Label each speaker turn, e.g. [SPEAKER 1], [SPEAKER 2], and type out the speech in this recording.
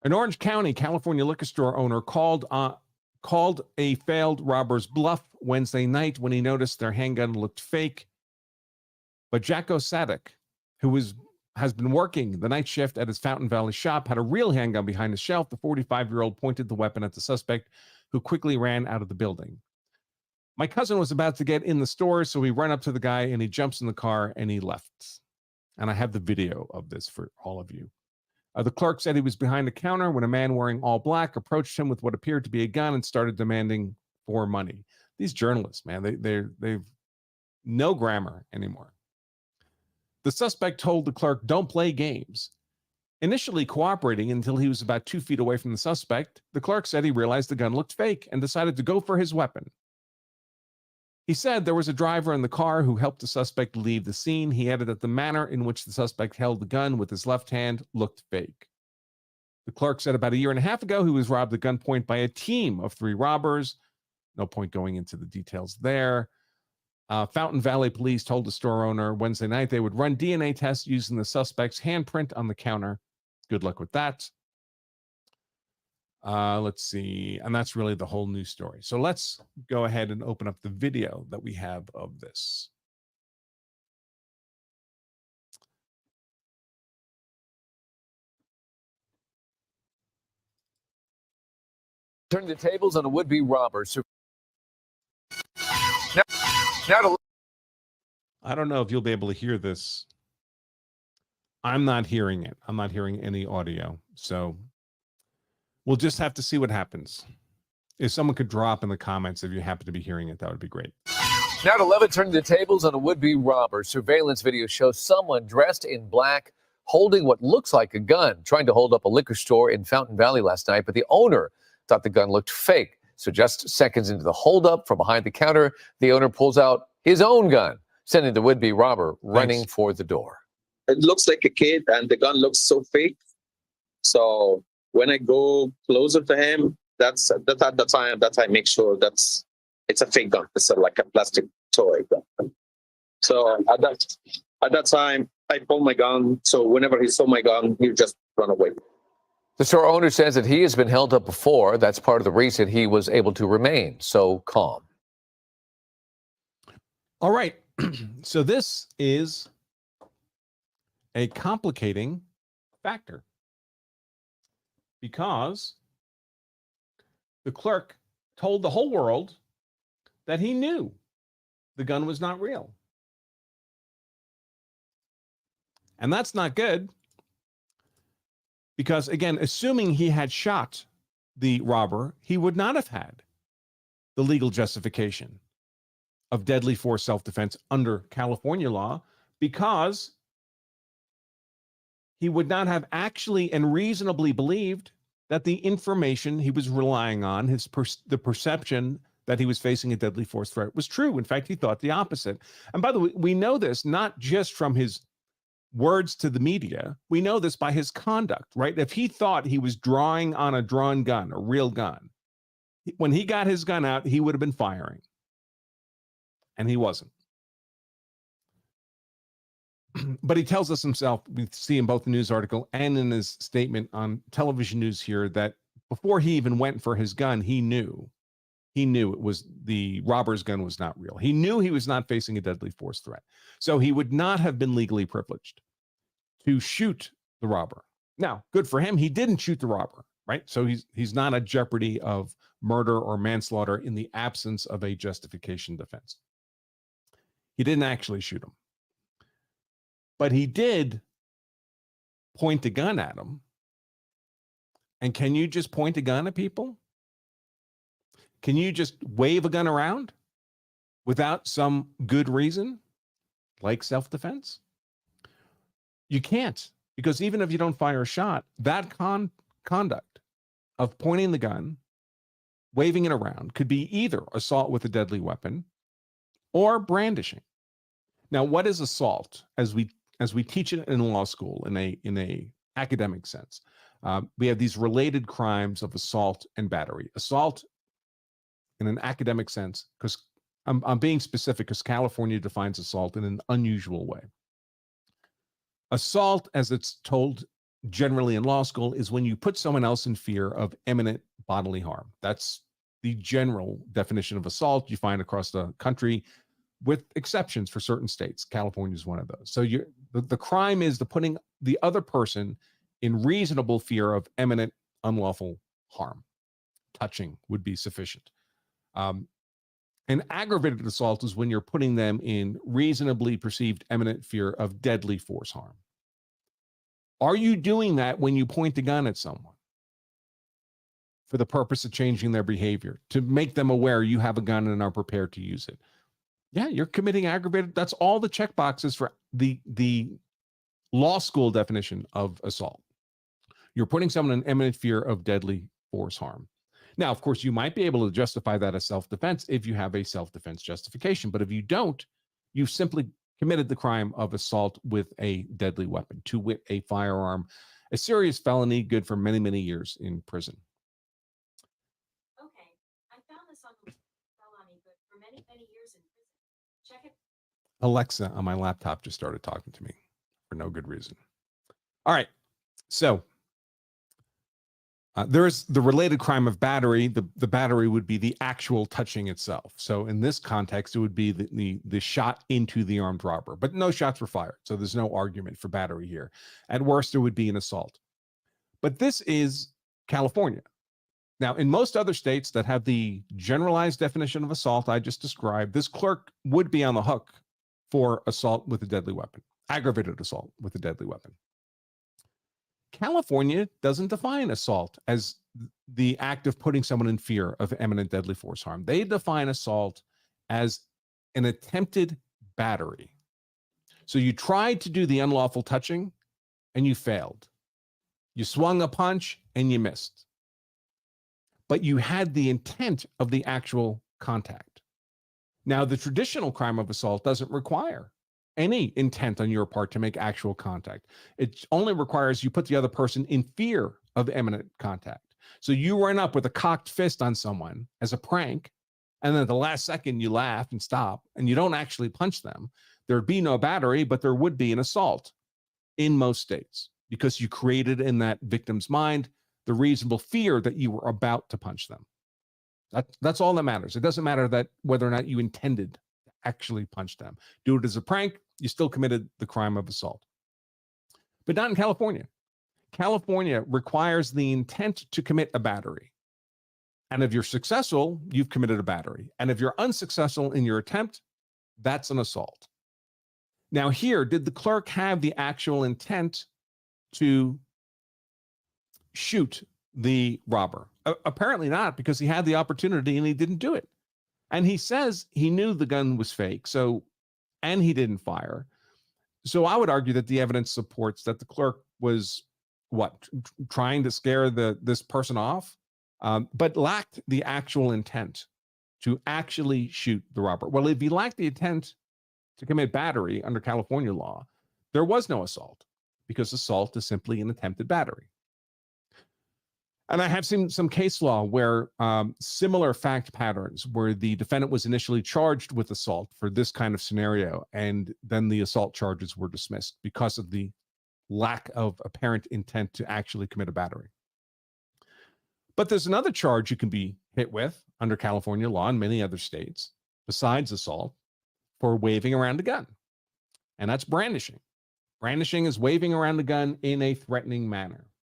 [SPEAKER 1] An Orange County, California liquor store owner called a failed robber's bluff Wednesday night when he noticed their handgun looked fake. But Jacko Sadek, who has been working the night shift at his Fountain Valley shop, had a real handgun behind his shelf. The 45-year-old pointed the weapon at the suspect, who quickly ran out of the building. My cousin was about to get in the store, so we run up to the guy, and he jumps in the car, and he left. And I have the video of this for all of you. The clerk said he was behind the counter when a man wearing all black approached him with what appeared to be a gun and started demanding for money. These journalists, man, they've no grammar anymore. The suspect told the clerk, "Don't play games." Initially cooperating until he was about 2 feet away from the suspect, the clerk said he realized the gun looked fake and decided to go for his weapon. He said there was a driver in the car who helped the suspect leave the scene. He added that the manner in which the suspect held the gun with his left hand looked fake. The clerk said about a year and a half ago, he was robbed at gunpoint by a team of 3 robbers. No point going into the details there. Fountain Valley police told the store owner Wednesday night they would run DNA tests using the suspect's handprint on the counter. Good luck with that. Let's see. And that's really the whole news story. So let's go ahead and open up the video that we have of this.
[SPEAKER 2] Turn the tables on a would-be robber.
[SPEAKER 1] I don't know if you'll be able to hear this. I'm not hearing it. I'm not hearing any audio. So we'll just have to see what happens. If someone could drop in the comments if you happen to be hearing it, that would be great.
[SPEAKER 2] Now at 11, turning the tables on a would-be robber. Surveillance video shows someone dressed in black holding what looks like a gun, trying to hold up a liquor store in Fountain Valley last night, but the owner thought the gun looked fake. So just seconds into the holdup from behind the counter, the owner pulls out his own gun, sending the would-be robber running for the door.
[SPEAKER 3] It looks like a kid, and the gun looks so fake. So when I go closer to him, that's at the time that I make sure it's a fake gun. It's like a plastic toy gun. So at that time, I pulled my gun. So whenever he saw my gun, he just run away.
[SPEAKER 2] The store owner says that he has been held up before. That's part of the reason he was able to remain so calm.
[SPEAKER 1] All right. So this is a complicating factor because the clerk told the whole world that he knew the gun was not real. And that's not good because, again, assuming he had shot the robber, he would not have had the legal justification of deadly force self-defense under California law because he would not have actually and reasonably believed that the information he was relying on, the perception that he was facing a deadly force threat was true. In fact, he thought the opposite. And by the way, we know this not just from his words to the media. We know this by his conduct, right? If he thought he was drawing on a drawn gun, a real gun, when he got his gun out, he would have been firing. And he wasn't. But he tells us himself, we see in both the news article and in his statement on television news here, that before he even went for his gun, he knew it was the robber's gun was not real. He knew he was not facing a deadly force threat. So he would not have been legally privileged to shoot the robber. Now, good for him. He didn't shoot the robber, right? So he's not at jeopardy of murder or manslaughter in the absence of a justification defense. He didn't actually shoot him. But he did point a gun at him. And can you just point a gun at people? Can you just wave a gun around without some good reason, like self-defense? You can't, because even if you don't fire a shot, that conduct of pointing the gun, waving it around, could be either assault with a deadly weapon or brandishing. Now, what is assault? As we teach it in law school, in a academic sense, we have these related crimes of assault and battery. Assault, in an academic sense, because I'm being specific, because California defines assault in an unusual way. Assault, as it's told generally in law school is when you put someone else in fear of imminent bodily harm. That's the general definition of assault you find across the country, with exceptions for certain states. California is one of those. So the crime is the putting the other person in reasonable fear of imminent unlawful harm. Touching would be sufficient. An aggravated assault is when you're putting them in reasonably perceived imminent fear of deadly force harm. Are you doing that when you point a gun at someone for the purpose of changing their behavior, to make them aware you have a gun and are prepared to use it? Yeah, you're committing aggravated. That's all the check boxes for the law school definition of assault. You're putting someone in imminent fear of deadly force harm. Now, of course, you might be able to justify that as self-defense if you have a self-defense justification. But if you don't, you've simply committed the crime of assault with a deadly weapon, to wit, a firearm, a serious felony, good for many, many years in prison.
[SPEAKER 4] Okay, I found this on the felony, but for many, many years in prison. Check it.
[SPEAKER 1] Alexa on my laptop just started talking to me for no good reason. All right, so there's the related crime of battery. The battery would be the actual touching itself. So in this context, it would be the shot into the armed robber, but no shots were fired. So there's no argument for battery here. At worst, it would be an assault. But this is California. Now, in most other states that have the generalized definition of assault I just described, this clerk would be on the hook for assault with a deadly weapon, aggravated assault with a deadly weapon. California doesn't define assault as the act of putting someone in fear of imminent deadly force harm. They define assault as an attempted battery. So you tried to do the unlawful touching and you failed. You swung a punch and you missed. But you had the intent of the actual contact. Now, the traditional crime of assault doesn't require any intent on your part to make actual contact. It only requires you put the other person in fear of imminent contact. So you run up with a cocked fist on someone as a prank, and then at the last second you laugh and stop, and you don't actually punch them. There'd be no battery, but there would be an assault in most states because you created in that victim's mind the reasonable fear that you were about to punch them. That's all that matters. It doesn't matter that whether or not you intended to actually punch them. Do it as a prank, you still committed the crime of assault. But not in California. California requires the intent to commit a battery. And if you're successful, you've committed a battery. And if you're unsuccessful in your attempt, that's an assault. Now here, did the clerk have the actual intent to shoot the robber? Apparently not, because he had the opportunity and he didn't do it. And he says he knew the gun was fake, and he didn't fire. So I would argue that the evidence supports that the clerk was trying to scare this person off, but lacked the actual intent to actually shoot the robber. Well, if he lacked the intent to commit battery under California law, there was no assault, because assault is simply an attempted battery. And I have seen some case law where similar fact patterns, where the defendant was initially charged with assault for this kind of scenario, and then the assault charges were dismissed because of the lack of apparent intent to actually commit a battery. But there's another charge you can be hit with under California law and many other states, besides assault, for waving around a gun. And that's brandishing. Brandishing is waving around a gun in a threatening manner.